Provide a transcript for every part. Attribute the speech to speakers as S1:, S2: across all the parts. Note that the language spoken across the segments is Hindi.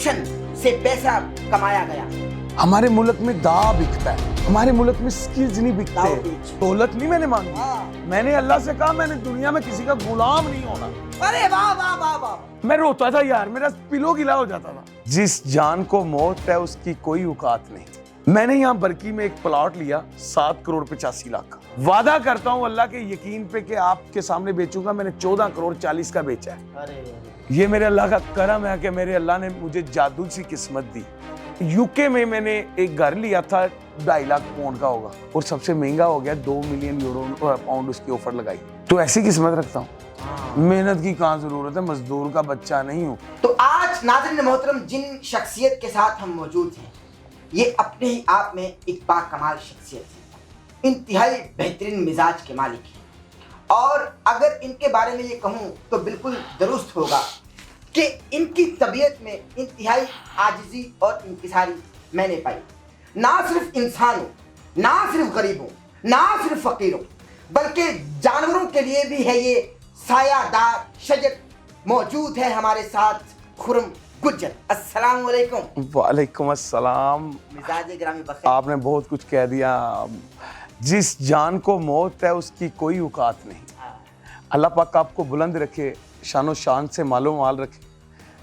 S1: करप्शन से पैसा कमाया गया।
S2: हमारे मुल्क में दाव बिकता है, हमारे मुल्क में स्किल्स नहीं बिकते। दौलत नहीं मैंने मांगी, मैंने अल्लाह से कहा मैंने दुनिया में किसी का गुलाम नहीं होना।
S1: अरे वाह वाह वाह वाह।
S2: मैं रोता था यार, मेरा पिलो गीला हो जाता था। जिस जान को मौत है उसकी कोई औकात नहीं। मैंने यहाँ बरकी में एक प्लॉट लिया 7 करोड़ 85 लाख का। वादा करता हूँ अल्लाह के यकीन पे कि आपके सामने बेचूंगा, मैंने 14 करोड़ 40 का बेचा है।
S1: अरे
S2: ये मेरे अल्लाह का करम है कि मेरे अल्लाह ने मुझे जादू सी किस्मत दी। यूके में मैंने एक घर लिया था 2.5 लाख पाउंड का होगा और सबसे महंगा हो गया 2 मिलियन यूरो पाउंड उसकी ऑफर लगाई। तो ऐसी किस्मत रखता हूँ, मेहनत की कहाँ जरूरत है, मजदूर का बच्चा नहीं हूँ।
S1: तो आज नाज़रीन मोहतरम जिन शख्सियत के साथ हम मौजूद हैं, ये अपने ही आप में एक बाकमाल शख्सियत है, इंतहाई बेहतरीन मिजाज के मालिक हैं। और अगर इनके बारे में ये कहूँ तो बिल्कुल दुरुस्त होगा कि इनकी तबीयत में इंतहाई आजिज़ी और इंकिसारी मैंने पाई। ना सिर्फ इंसानों, ना सिर्फ गरीबों, ना सिर्फ फ़कीरों, बल्कि जानवरों के लिए भी है ये सायादार शजर। मौजूद है हमारे साथ खुर्रम गुज्जर। अस्सलाम वालेकुम।
S2: वालेकुम अस्सलाम।
S1: मिजाज ग्रामी बखैर।
S2: आपने बहुत कुछ कह दिया। जिस जान को मौत है उसकी कोई औकात नहीं। अल्लाह पाक आपको बुलंद रखे, शानो शान से मालो माल रखे।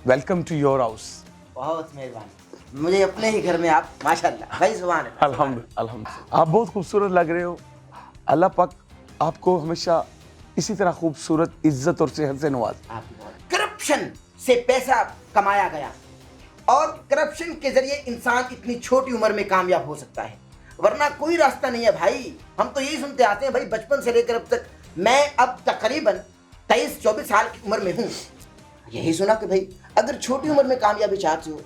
S2: Welcome to your house.
S1: बहुत मेहरबानी, मुझे अपने ही घर में आप माशाल्लाह भाई सुभान अल्लाह।
S2: अल्हम्दुलिल्लाह आप बहुत खूबसूरत लग रहे हो। अल्लाह पाक आपको हमेशा इसी तरह खूबसूरत इज्जत और सेहत से नवाजे।
S1: करप्शन से पैसा कमाया गया और करप्शन के जरिए इंसान इतनी छोटी उम्र में कामयाब हो सकता है, वरना कोई रास्ता नहीं है भाई। हम तो यही सुनते आते हैं भाई बचपन से लेकर अब तक। मैं अब तकरीबन 23-24 साल की उम्र में हूँ, यही सुना कि भाई अगर छोटी उम्र में कामयाबी चाहते हो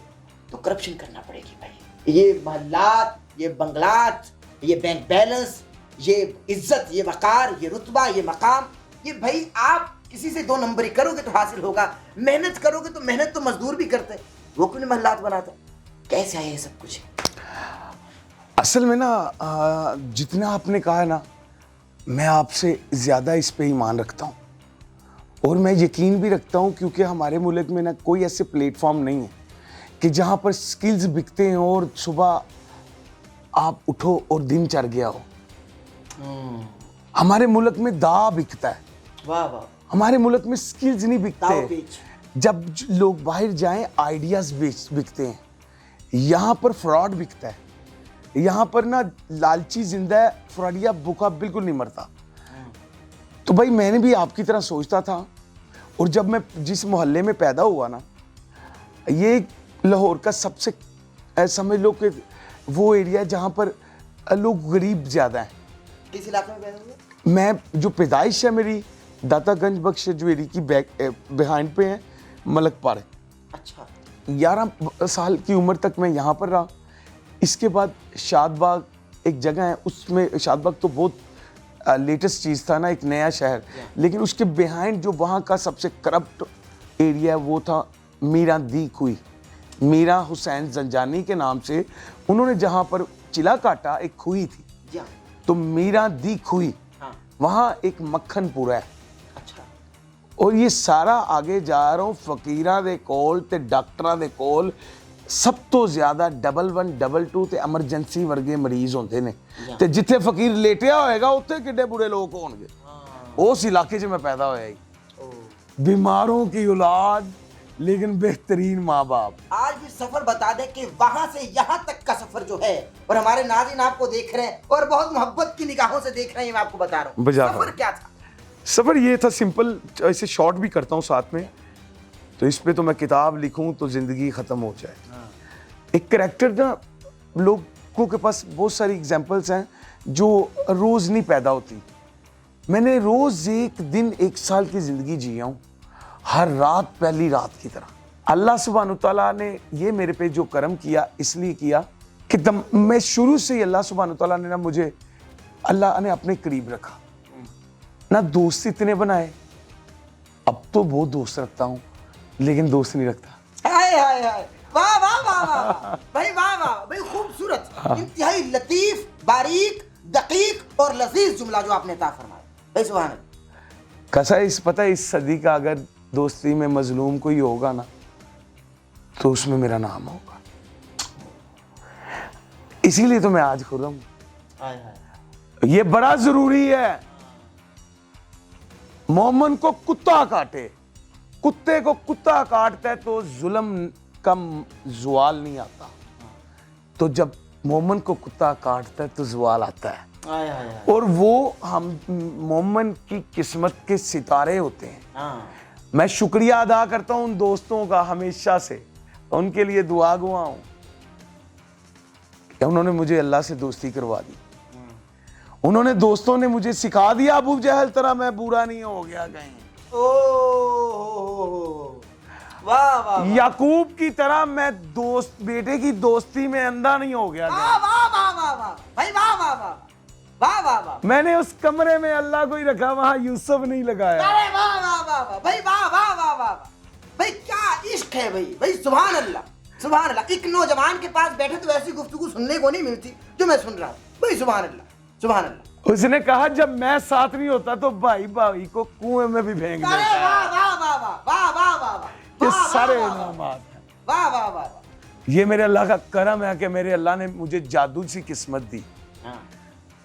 S1: तो करप्शन करना पड़ेगी भाई। ये महलात, ये बंगलात, ये बैंक बैलेंस, ये इज्जत, ये वकार, ये रुतबा, ये मकाम, ये भाई आप किसी से 2 नंबरी करोगे तो हासिल होगा। मेहनत करोगे तो मेहनत तो मजदूर भी करते हैं, वो क्यों नहीं महलात बनाता? कैसे आया ये सब कुछ?
S2: असल में ना जितना आपने कहा है ना, मैं आपसे ज़्यादा इस पे ईमान रखता हूँ और मैं यकीन भी रखता हूँ, क्योंकि हमारे मुल्क में ना कोई ऐसे प्लेटफॉर्म नहीं है कि जहाँ पर स्किल्स बिकते हैं और सुबह आप उठो और दिन चढ़ गया हो। हमारे मुल्क में दाव बिकता है।
S1: वाह वाह।
S2: हमारे मुल्क में स्किल्स नहीं बिकते।
S1: बेच।
S2: जब लोग बाहर जाएं आइडियाज बिकते हैं, यहाँ पर फ्रॉड बिकता है। यहाँ पर ना लालची जिंदा है, फ्रॉडिया भूखा बिल्कुल नहीं मरता। तो भाई मैंने भी आपकी तरह सोचता था, और जब मैं जिस मोहल्ले में पैदा हुआ ना, ये लाहौर का सबसे समझ लो कि वो एरिया जहाँ पर लोग गरीब ज़्यादा हैं।
S1: किस इलाके में पैदा हुए?
S2: मैं जो पैदाइश है मेरी दातागंज बख्श ज्वेलरी की बिहाइंड पे है, मलक पार्क।
S1: अच्छा।
S2: 11 साल की उम्र तक मैं यहाँ पर रहा। इसके बाद शादबाग एक जगह है, उसमें शादबाग तो बहुत लेटेस्ट चीज़ था ना, एक नया शहर, लेकिन उसके बिहाइंड जो वहाँ का सबसे करप्ट एरिया वो था मीरा दी खुई। मीरा हुसैन जंजानी के नाम से उन्होंने जहाँ पर चिला काटा एक खुई थी, तो मीरा दी खुई, वहाँ एक मक्खनपुरा है।
S1: अच्छा।
S2: और ये सारा आगे जा रहा हूँ फकीरा दे कोल ते डॉक्टरां दे कोल सब तो ज्यादा 11 22 ते एमरजेंसी वर्गे मरीज होंदे ने, ते जिथे फकीर लेटिया होएगा उत्थे किड्डे बुरे लोग होणगे। उस इलाके 'च मैं पैदा होया ही। बीमारों की औलाद लेकिन बेहतरीन माँ बाप।
S1: आज भी सफर बता दें कि वहां से यहाँ तक का सफर जो है, और हमारे नाज़रीन आपको देख रहे हैं और बहुत मोहब्बत की निगाहों से देख रहे हैं, मैं आपको बता रहा हूँ सफर क्या था।
S2: सफर ये था सिंपल, ऐसे शॉर्ट भी करता हूँ साथ में, तो इस पे तो मैं किताब लिखूं तो जिंदगी खत्म हो जाए। एक कैरेक्टर ना, लोगों के पास बहुत सारी एग्जांपल्स हैं जो रोज नहीं पैदा होती। मैंने रोज एक दिन 1 साल की जिंदगी जिया हूँ, हर रात पहली रात की तरह। अल्लाह सुब्हान तआला ने ये मेरे पे जो करम किया इसलिए किया कि मैं शुरू से ही अल्लाह सुब्हान तआला ने ना मुझे, अल्लाह ने अपने करीब रखा ना। दोस्त इतने बनाए, अब तो बहुत दोस्त रखता हूँ लेकिन दोस्त नहीं रखता।
S1: हाय हाय हाय, वाह वाह वाह वाह भाई, वाह वाह भाई, खूबसूरत, इंतहाई लतीफ, बारीक, दकीक और लजीज जुमला जो आपने अता फरमाया भाई, सुभान अल्लाह।
S2: कैसा है इस पता है, इस सदी का अगर दोस्ती में मजलूम कोई होगा ना तो उसमें मेरा नाम होगा। इसीलिए तो मैं आज खुर्रम हूं। ये बड़ा जरूरी है। मोमन को कुत्ता काटे, कुत्ते को कुत्ता काटता है तो जुल्म का जुआल नहीं आता, तो जब मोमन को कुत्ता काटता है तो जुआल आता है। और वो हम मोमन की किस्मत के सितारे होते हैं। मैं शुक्रिया अदा करता हूं उन दोस्तों का हमेशा से, उनके लिए दुआ गुआ हूं कि उन्होंने मुझे अल्लाह से दोस्ती करवा दी। उन्होंने दोस्तों ने मुझे सिखा दिया अबू जहल तरह मैं बुरा नहीं हो गया कहीं।
S1: वाह वाह।
S2: याकूब की तरह मैं दोस्त बेटे की दोस्ती में अंधा नहीं हो गया
S1: वाह वाह वाह वाह वाह भाई, वाह वाह वाह वाह वाह वाह।
S2: मैंने उस कमरे में अल्लाह को ही रखा, वहां यूसुफ नहीं लगाया।
S1: अरे वाह वाह वाह वाह भाई, वाह वाह वाह वाह भाई, क्या इश्क है भाई, भाई सुभान अल्लाह सुभान अल्लाह। एक नौजवान के पास बैठे तो ऐसी गुफ्तगू सुनने को नहीं मिलती जो मैं सुन रहा हूँ भाई, सुभान अल्लाह सुभान अल्लाह।
S2: उसने कहा जब मैं साथ नहीं होता तो भाई भाई को कुएं में भी फेंक
S1: अरे
S2: देता।
S1: वाह वाह वाह वाह वाह वाह वाह,
S2: ये
S1: वाह,
S2: सारे
S1: वाह, वाह,
S2: इनामात हैं।
S1: वाह वाह वाह वाह।
S2: ये मेरे अल्लाह का करम है कि मेरे अल्लाह ने मुझे जादू सी किस्मत दी।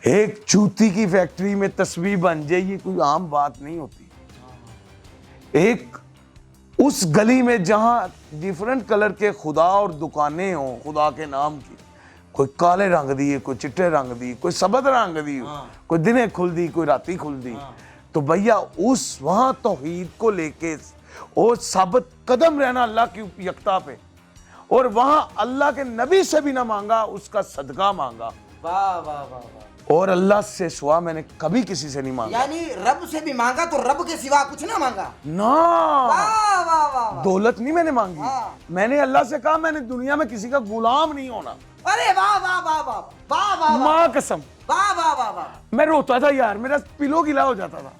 S2: एक जूती की फैक्ट्री में तस्वीर बन जाए ये कोई आम बात नहीं होती। एक उस गली में जहां डिफरेंट कलर के खुदा और दुकानें हों खुदा के नाम की, कोई काले रंग दी, कोई चिट्टे रंग दी, कोई सबद रंग दी, कोई दिने खुल दी, कोई राती खुल दी, तो भैया उस वहां तौहीद को लेके और साबित कदम रहना अल्लाह की यकता पे, और वहां अल्लाह के नबी से भी ना मांगा, उसका सदका मांगा।
S1: वाह वाह वाह वाह।
S2: और अल्लाह से सिवा मैंने कभी किसी से नहीं मांगा।
S1: यानी रब से भी मांगा तो रब के सिवा कुछ ना मांगा।
S2: ना,
S1: वाह वाह वाह।
S2: दौलत नहीं मैंने मांगी।
S1: हाँ।
S2: मैंने अल्लाह से कहा मैंने दुनिया में किसी का गुलाम नहीं होना।
S1: अरे वाह वाह वाह वाह वाह वाह
S2: माँ कसम
S1: वाह वाह वाह वाह।
S2: मैं रोता था यार, मेरा पिलो गिला हो जाता था।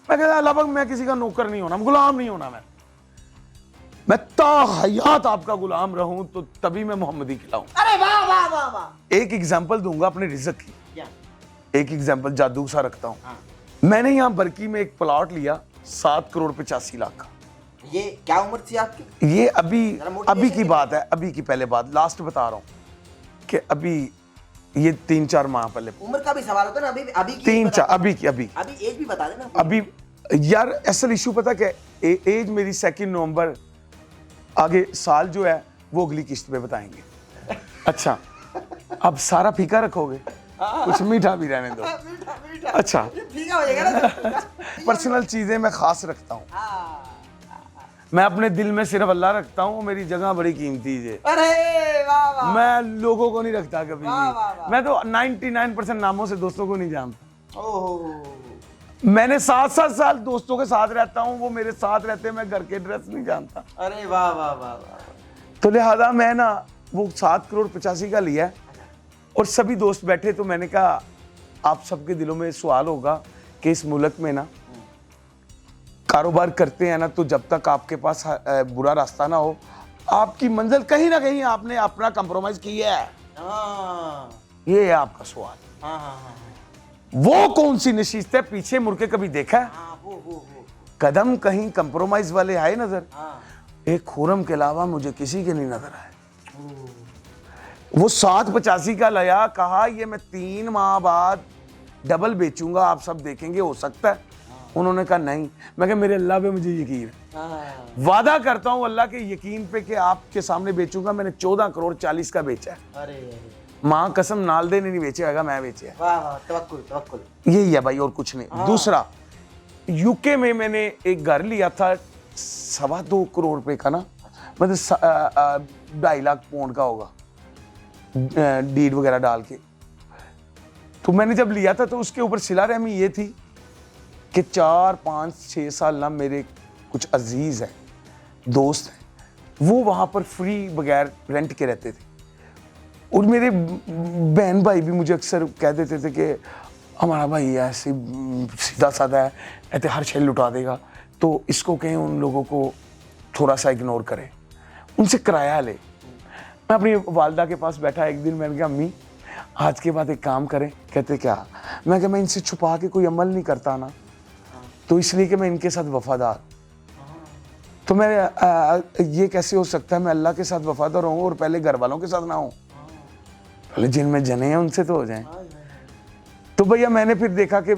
S2: मैं कहता अल्लाह पाक मैं किसी का नौकर नहीं होना, गुलाम नहीं होना। मैं ताहयात आपका गुलाम रहूं तो तभी मैं मोहम्मदी खिलाऊं।
S1: अरे वाह वाह वाह वाह।
S2: एक एग्जांपल दूंगा अपने रिज़्क की।
S1: क्या?
S2: एक एग्जांपल जादू सा रखता हूं।
S1: हाँ।
S2: मैंने यहाँ बरकी में एक प्लॉट लिया 7 करोड़ 85 लाख का।
S1: ये क्या उम्र थी आपकी?
S2: ये अभी
S1: मोटिवेशन
S2: की बात है, अभी की पहले बात, लास्ट बता रहा हूँ कि अभी ये 3-4 माह पहले।
S1: उम्र का भी सवाल होता है ना, अभी अभी की
S2: 3-4 अभी
S1: एज भी बता देना
S2: अभी यार असल इशू पता क्या, एज मेरी 2 नवंबर, आगे साल जो है वो अगली किस्त पे बताएंगे। अच्छा अब सारा फीका रखोगे, कुछ मीठा भी रहने दो।
S1: मीठा मीठा।
S2: अच्छा
S1: ये फीका हो जाएगा ना।
S2: पर्सनल चीजें मैं खास रखता हूँ,
S1: हाँ।
S2: मैं अपने दिल में सिर्फ अल्लाह रखता हूँ, मेरी जगह बड़ी कीमती है।
S1: अरे वाह वाह।
S2: मैं लोगों को नहीं रखता कभी
S1: वाह, वाह, वाह।
S2: भी। मैं तो 99% नामों से दोस्तों को नहीं जानता।
S1: ओहो।
S2: मैंने 7-7 साल दोस्तों के साथ रहता हूँ, वो मेरे साथ रहते हैं, मैं घर के एड्रेस नहीं जानता।
S1: अरे वाह वाह वाह वाह।
S2: तो लिहाजा मैं ना वो 7 करोड़ 85 का लिया है, और सभी दोस्त बैठे तो मैंने कहा आप सबके दिलों में सवाल होगा कि इस मुल्क में ना कारोबार करते हैं ना, तो जब तक आपके पास बुरा रास्ता ना हो, आपकी मंजिल कहीं ना कहीं आपने अपना कंप्रोमाइज किया है।
S1: हाँ
S2: ये है आपका सवाल।
S1: हाँ हाँ हाँ
S2: वो कौन सी नशीस्त है पीछे मुड़ के कभी देखा है?
S1: हाँ, वो
S2: कदम कहीं कंप्रोमाइज वाले आए नजर?
S1: हाँ।
S2: एक खुरम के अलावा मुझे किसी के नहीं नजर आए। वो 785 का लाया, कहा ये मैं 3 माह बाद डबल बेचूंगा, आप सब देखेंगे, हो सकता है। उन्होंने कहा नहीं। मैं कहा मेरे अल्लाह पे मुझे यकीन है,
S1: हाँ।
S2: वादा करता हूं अल्लाह के यकीन पे कि आपके सामने बेचूंगा। मैंने 14 करोड़ 40 का बेचा है।
S1: अरे अरे
S2: माँ कसम नाल दे नहीं बेचे होगा, मैं बेचे है।
S1: वाह वाह, तवक्कुल तवक्कुल।
S2: यही है भाई और कुछ नहीं। दूसरा, यूके में मैंने एक घर लिया था 2.25 करोड़ रुपए का ना, मतलब 2.5 लाख पाउंड का होगा डीड वगैरह डाल के। तो मैंने जब लिया था तो उसके ऊपर सिला रहमी ये थी कि 4-5-6 साल ना मेरे कुछ अजीज हैं, दोस्त हैं, वो वहाँ पर फ्री बगैर रेंट के रहते थे। और मेरे बहन भाई भी मुझे अक्सर कह देते थे कि हमारा भाई ऐसे सीधा साधा है, ऐसे हर शे लुटा देगा, तो इसको कहें उन लोगों को थोड़ा सा इग्नोर करें, उनसे किराया ले। मैं अपनी वालदा के पास बैठा एक दिन, मैंने कहा अम्मी आज के बाद एक काम करें। कहते क्या? मैं कहा मैं इनसे छुपा के कोई अमल नहीं करता ना, तो इसलिए कि मैं इनके साथ वफादार। तो मैं ये कैसे हो सकता है, मैं अल्लाह के साथ वफादार हूँ और पहले घर वालों के साथ ना हूँ, पहले जिनमें जने हैं उनसे तो हो जाएं। तो भैया मैंने फिर देखा कि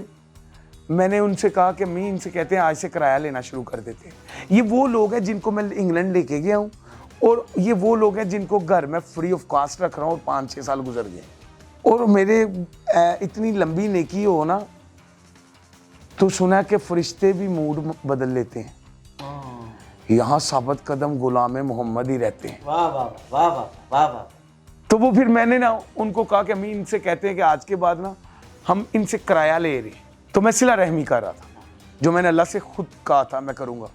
S2: मैंने उनसे कहा कि मैं इनसे कहते हैं आज से किराया लेना शुरू कर देते हैं। ये वो लोग हैं जिनको मैं इंग्लैंड लेके गया हूँ और ये वो लोग हैं जिनको घर में फ्री ऑफ कॉस्ट रख रहा हूँ और 5-6 साल गुजर गए। और मेरे इतनी लंबी नेकी हो ना, तो सुना कि फरिश्ते भी मूड बदल लेते हैं। यहाँ साबित कदम गुलाम मोहम्मद ही रहते हैं।
S1: वाह वाह वाह वाह वाह वाह।
S2: तो वो फिर मैंने ना उनको कहा कि अम्मी इनसे कहते हैं कि आज के बाद ना हम इनसे किराया ले रहे। तो मैं सिला रहमी कर रहा था, जो मैंने अल्लाह से खुद कहा था मैं करूँगा।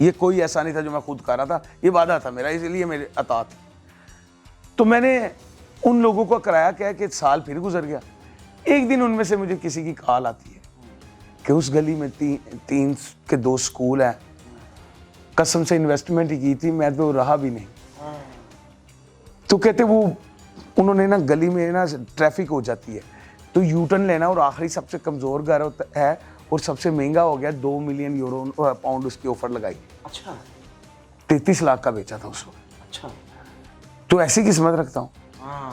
S2: ये कोई ऐसा नहीं था जो मैं खुद कर रहा था, ये वादा था मेरा, इसलिए मेरे अतात। तो मैंने उन लोगों को किराया कहा कि साल फिर गुजर गया। एक दिन उनमें से मुझे किसी की कॉल आती है कि उस गली में 3 के 2 स्कूल हैं, कसम से इन्वेस्टमेंट ही की थी, मैं तो रहा भी नहीं। तो कहते वो उन्होंने ना गली में ना ट्रैफिक हो जाती है तो यू टर्न लेना, और आखिरी सबसे कमज़ोर घर होता है और सबसे महंगा हो गया, 2 मिलियन यूरो पाउंड उसकी ऑफर लगाई।
S1: अच्छा।
S2: 33 लाख का बेचा था उसको।
S1: अच्छा।
S2: तो ऐसी किस्मत रखता हूँ,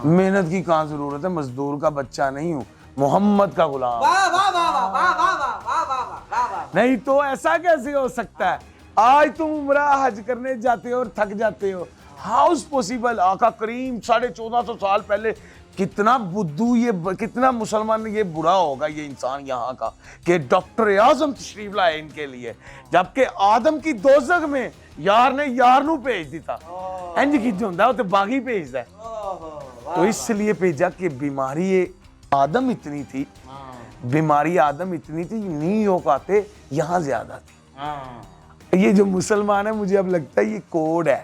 S2: मेहनत की कहाँ जरूरत है, मजदूर का बच्चा नहीं हूँ, मोहम्मद का गुलाम।
S1: वाह वाह वाह वाह वाह वाह वाह वाह वाह वाह।
S2: नहीं तो ऐसा कैसे हो सकता है? आज तुम उम्रा हज करने जाते हो और थक जाते हो, हाउ इज पॉसिबल? आका करीम 1450 साल पहले कितना बुद्धू, ये कितना मुसलमान ये बुरा होगा ये इंसान यहाँ का कि डॉक्टर आजम तशरीफ लाए इनके लिए, जबकि आदम की दोजख में यार ने यार नू भेज दिता। इंज की जो होंदा, वो तो बागी भेजदा है। तो इसलिए भेजा कि बीमारी आदम इतनी थी, बीमारी आदम इतनी थी, नहीं हो पाते, यहाँ ज्यादा थी। ये जो मुसलमान है, मुझे अब लगता है ये कोड है,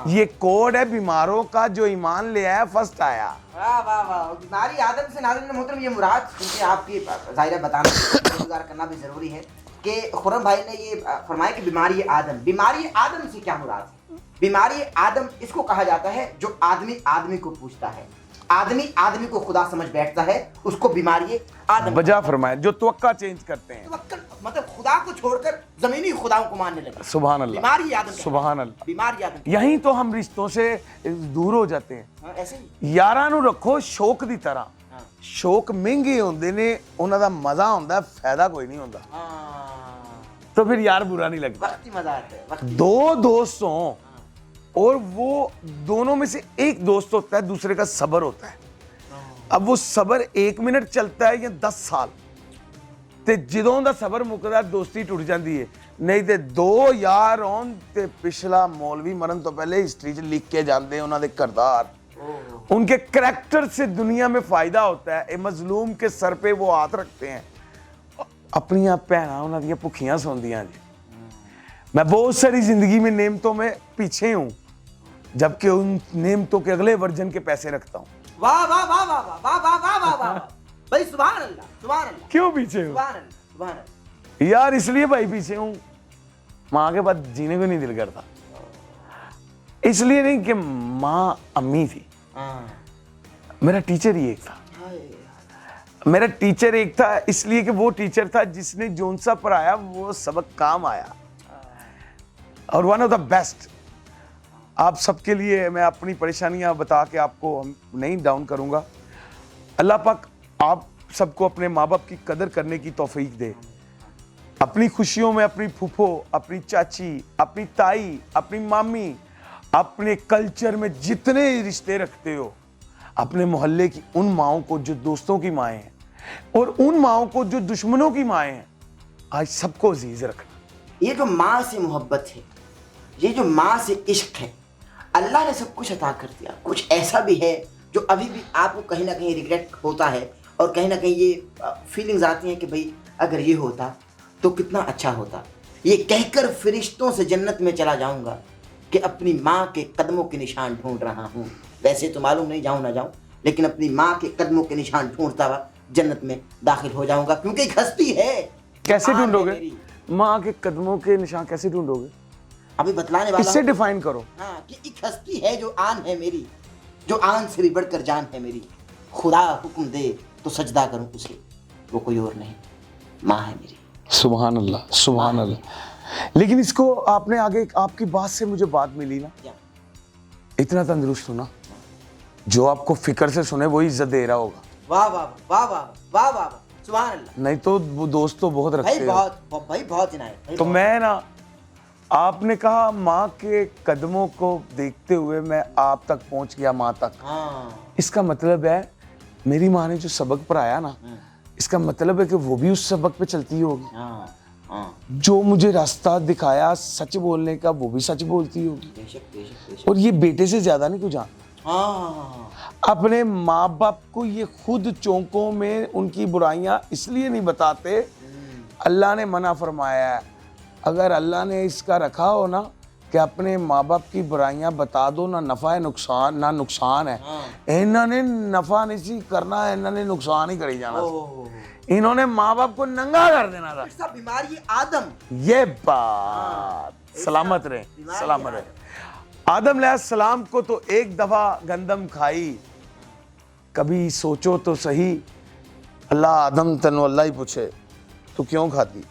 S2: ये कोड है बीमारों का, जो ईमान ले आया फर्स्ट आया।
S1: वाह वाह वाह। बीमारी आदम से नाज़रीन मोहतरम, ये मुराद क्योंकि आपकी ज़ाहिर बताना गुज़ार करना भी ज़रूरी है कि खुर्रम भाई ने ये फरमाया कि बीमारी आदम से क्या मुराद है? बीमारी आदम इसको कहा जाता है जो आदमी आदमी को पूछता है, आदमी आदमी को खुदा समझ बैठता है, उसको बीमारी आदम।
S2: वजह फरमाया जो तवक्का चेंज करते हैं,
S1: मतलब खुदा को छोड़कर जमीनी खुदाओं को मानने लगे।
S2: सुभान अल्लाह,
S1: बीमारी आदम,
S2: सुभान अल्लाह,
S1: बीमारी आदम।
S2: यहीं तो हम रिश्तों से दूर हो जाते हैं।
S1: ऐसे ही
S2: यारां नूं रखो शौक दी तरह, शौक महंगे होंदे ने, उन्हां दा मजा होंदा, फायदा कोई नहीं होंदा। तो फिर यार बुरा नहीं लगता,
S1: वक्ती मजा आता है, वक्ती।
S2: 2 दोस्त हों और वो दोनों में से एक दोस्त होता है, दूसरे का सब्र होता है। अब वो सब्र 1 मिनट चलता है या 10 साल, ते ਜਦੋਂ ਦਾ ਸਬਰ ਮੁੱਕਦਾ ਦੋਸਤੀ ਟੁੱਟ ਜਾਂਦੀ ਹੈ। ਨਹੀਂ ਤੇ 2 ਯਾਰ ਹੋਣ ਤੇ ਪਿਛਲਾ मौलवी मरण तो पहले हिस्ट्री च लिख के जाते हैं उन्हों के किरदार, उनके करैक्टर से दुनिया में फायदा होता है। मजलूम के सर पे वो हाथ रखते हैं, अपनियां भैनां उन्हां दियां भुखियां सौंदियां जी। मैं बहुत सारी जिंदगी में नेमतों में पीछे हूँ, जबकि उन नेमतों के अगले वर्जन के पैसे रखता हूँ।
S1: वाह वाह वाह वाह वाह वाह वाह वाह वाह भाई, सुभान अल्लाह, सुभान अल्लाह।
S2: क्यों पीछे हूँ?
S1: सुभान अल्लाह, सुभान अल्लाह।
S2: यार इसलिए भाई पीछे हूँ, माँ के बाद जीने को नहीं दिल करता। इसलिए नहीं कि माँ अम्मी थी, मेरा टीचर ही एक था। मेरा टीचर एक था इसलिए कि वो टीचर था जिसने जोन सा पढ़ाया वो सबक काम आया, और वन ऑफ द बेस्ट। आप सबके लिए मैं अपनी परेशानियां बता के आपको नहीं डाउन करूंगा। अल्लाह पाक आप सबको अपने माँ बाप की कदर करने की तौफीक दे। अपनी खुशियों में अपनी फूफो, अपनी चाची, अपनी ताई, अपनी मामी, अपने कल्चर में जितने रिश्ते रखते हो, अपने मोहल्ले की उन माओं को जो दोस्तों की माएँ हैं और उन माओं को जो दुश्मनों की माएँ हैं, आज सबको अजीज रखना।
S1: ये जो माँ से मोहब्बत है, ये जो माँ से इश्क है, अल्लाह ने सब कुछ अता कर दिया। कुछ ऐसा भी है जो अभी भी आपको कहीं ना कहीं रिग्रेट होता है और कहीं ना कहीं ये फीलिंग्स आती हैं कि भाई अगर ये होता तो कितना अच्छा होता। ये कहकर फरिश्तों से जन्नत में चला जाऊंगा कि अपनी माँ के कदमों के निशान ढूंढ रहा हूँ। वैसे तो मालूम नहीं जाऊँ ना जाऊँ, लेकिन अपनी माँ के कदमों के निशान ढूंढता हुआ जन्नत में दाखिल हो जाऊंगा, क्योंकि एक हस्ती है।
S2: कैसे ढूंढोगे माँ के कदमों के निशान? कैसे ढूंढोगे?
S1: अभी बतलाने वाला
S2: इससे डिफाइन करो।
S1: हाँ, कि एक हस्ती है जो आन है मेरी, जो आन से भी बढ़कर जान है मेरी। खुदा हुक्म दे तो सजदा करूं उसे, वो कोई और नहीं, माँ है मेरी।
S2: सुभान अल्लाह, सुभान अल्लाह। लेकिन इसको आपने आगे आपकी बात से मुझे बात मिली ना,
S1: क्या?
S2: इतना तंदुरुस्त हो ना, जो आपको फिक्र से सुने वही इज्जत दे रहा होगा।
S1: वाह वाह वाह वाह वाह वाह, सुभान अल्लाह।
S2: नहीं तो वो दोस्त तो बहुत
S1: भाई
S2: रखते हो।
S1: बहुत इनायत भाई,
S2: तो
S1: बहुत।
S2: मैं ना, आपने कहा माँ के कदमों को देखते हुए मैं आप तक पहुंच गया, माँ तक।
S1: हाँ
S2: इसका मतलब है मेरी माँ ने जो सबक पढ़ाया ना, इसका मतलब है कि वो भी उस सबक पे चलती होगी।
S1: हाँ हाँ,
S2: जो मुझे रास्ता दिखाया सच बोलने का, वो भी सच बोलती होगी।
S1: बेशक बेशक बेशक।
S2: और ये बेटे से ज्यादा नहीं कुछ जानता।
S1: हाँ
S2: अपने माँ बाप को ये खुद चौंकों में उनकी बुराइयां इसलिए नहीं बताते, अल्लाह ने मना फरमाया है। अगर अल्लाह ने इसका रखा हो ना कि अपने माँ बाप की बुराइयां बता दो, ना नफ़ा है नुकसान ना नुकसान है। इन्होंने नफ़ा नहीं सी करना है, इन्होंने नुकसान ही करी जाना। इन्होंने माँ बाप को नंगा कर देना था।
S1: सब बीमारी आदम,
S2: ये बात सलामत रहे, सलामत रहे। आदम अलैहिस्सलाम को तो एक दफा गंदम खाई, कभी सोचो तो सही, अल्लाह आदम तनु अल्लाह ही पूछे तू क्यों खाती,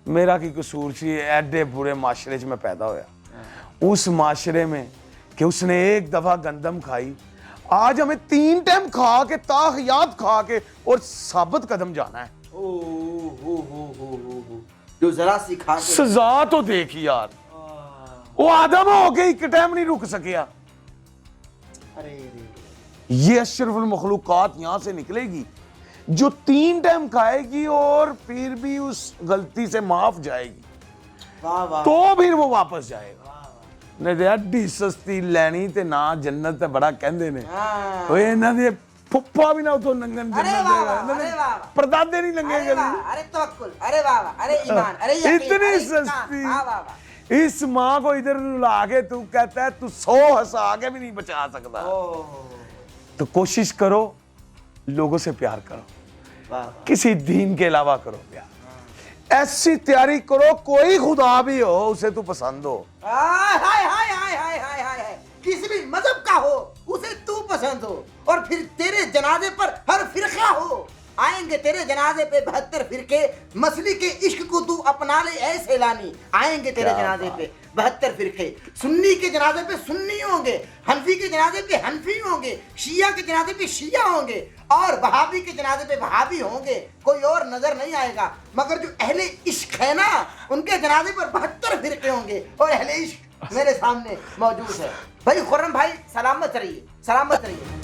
S2: मेरा की कसूर सी एडे बुरे माशरे च मैं पैदा होया, उस माशरे में कि उसने एक दफा गंदम खाई, आज हमें 3 टाइम खा के ताहयात खा के और साबित कदम जाना है।
S1: जो जरा सी खा के,
S2: सजा तो देखी यार, वो आदम हो के एक टाइम नहीं रुक सकिया।
S1: अरे रे,
S2: ये अशरफुल मखलूकात यहां से निकलेगी जो 3 टाइम खाएगी और फिर भी उस गलती से माफ जाएगी,
S1: वाह वाह
S2: तो फिर वो वापस जाएगा। नहीं तो अड्डी सस्ती लैनी ते ना जन्नत ते बड़ा कहंदे ने।
S1: हाँ।
S2: ओए इन्हां दे फुप्पा भी ना उतो नंगन
S1: अरे
S2: जन्नत
S1: वाह
S2: देगा,
S1: वाह,
S2: इन्हां दे
S1: अरे वाह,
S2: परदादे नहीं
S1: अरे
S2: लंघेगा।
S1: वाह, अरे तवक्कुल, अरे वाह वाह, अरे ईमान, अरे यकीन,
S2: इतनी
S1: अरे इत्कान,
S2: सस्ती।
S1: वाह वाह वाह।
S2: इस माँ को इधर ला के तू कहता है तू 100 हंसा के भी नहीं बचा सकता। तो कोशिश करो, लोगों से प्यार करो,
S1: वाह वाह,
S2: किसी दीन के अलावा करो प्यार। ऐसी तैयारी करो कोई खुदा भी हो उसे तू पसंद हो।
S1: हाय हाय हाय हाय हाय हाय हाय हाय, किसी भी मजहब का हो उसे तू पसंद हो, और फिर तेरे जनाजे पर हर फिरका हो। आएंगे तेरे जनाजे पे 72 फिरके, मसली के इश्क को तू अपना ले ऐसे लानी। आएंगे तेरे जनाजे पे 72 फिरके, सुन्नी के जनाजे पे सुन्नी होंगे, हनफी के जनाजे पे हनफी होंगे, शिया के जनाजे पे शिया होंगे, और वहाबी के जनाजे पे वहाबी होंगे। कोई और नजर नहीं आएगा, मगर जो अहले इश्क है ना, उनके जनाजे पर 72 फिरके होंगे, और अहले इश्क मेरे सामने मौजूद है। भाई खुर्रम भाई, सलामत रहिए, सलामत रहिए।